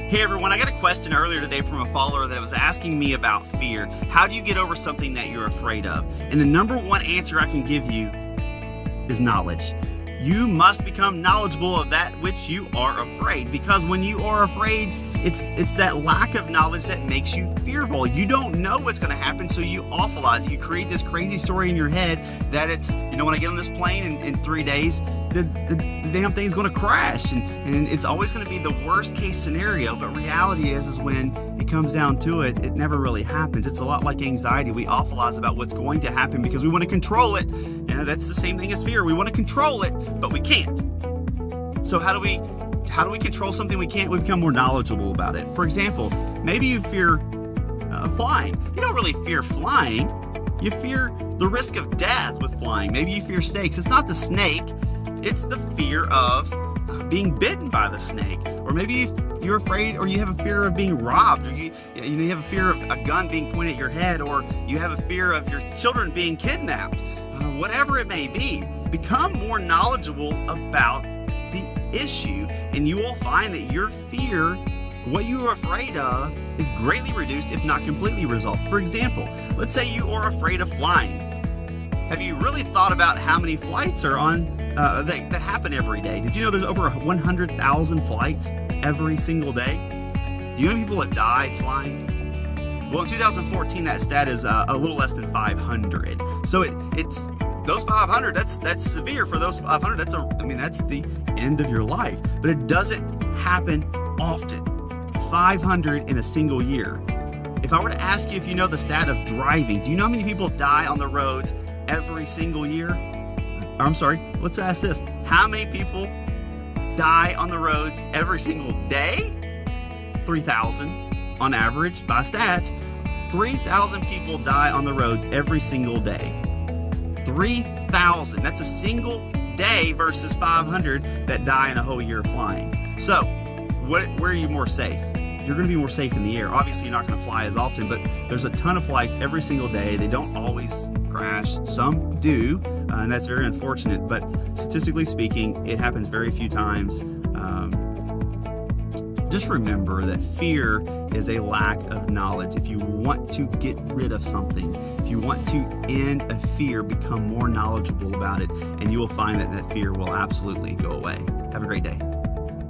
Hey everyone, I got a question earlier today from a follower that was asking me about fear. How do you get over something that you're afraid of? And the number one answer I can give you is knowledge. You must become knowledgeable of that which you are afraid, because when you are afraid, it's that lack of knowledge that makes you fearful. You don't know what's going to happen, so you awfulize it. You create this crazy story in your head that it's, when I get on this plane in 3 days, the damn thing's going to crash, and it's always going to be the worst case scenario. But reality is when it comes down to it, it never really happens. It's a lot like anxiety. We awfulize about what's going to happen because we want to control it. That's the same thing as fear. We want to control it, but we can't. So how do we control something we can't? We become more knowledgeable about it. For example, maybe you fear flying. You don't really fear flying. You fear the risk of death with flying. Maybe you fear snakes. It's not the snake. It's the fear of being bitten by the snake. Or maybe you're afraid, or you have a fear of being robbed, or you have a fear of a gun being pointed at your head, or you have a fear of your children being kidnapped. Whatever it may be, become more knowledgeable about the issue, and you will find that your fear, what you are afraid of, is greatly reduced, if not completely resolved. For example, let's say you are afraid of flying. Have you really thought about how many flights are on that happen every day? Did you know there's over 100,000 flights every single day? Do you know people that died flying? Well, in 2014, that stat is a little less than 500. So it's those 500. That's severe. For those 500, that's the end of your life. But it doesn't happen often. 500 in a single year. If I were to ask you if you know the stat of driving, do you know how many people die on the roads every single year? I'm sorry, let's ask this. How many people die on the roads every single day? 3,000 on average by stats. 3,000 people die on the roads every single day. 3,000. That's a single day versus 500 that die in a whole year of flying. So, where are you more safe? You're going to be more safe in the air. Obviously, you're not going to fly as often, but there's a ton of flights every single day. They don't always crash. Some do, and that's very unfortunate. But statistically speaking, it happens very few times. Just remember that fear is a lack of knowledge. If you want to get rid of something, if you want to end a fear, become more knowledgeable about it, and you will find that fear will absolutely go away. Have a great day.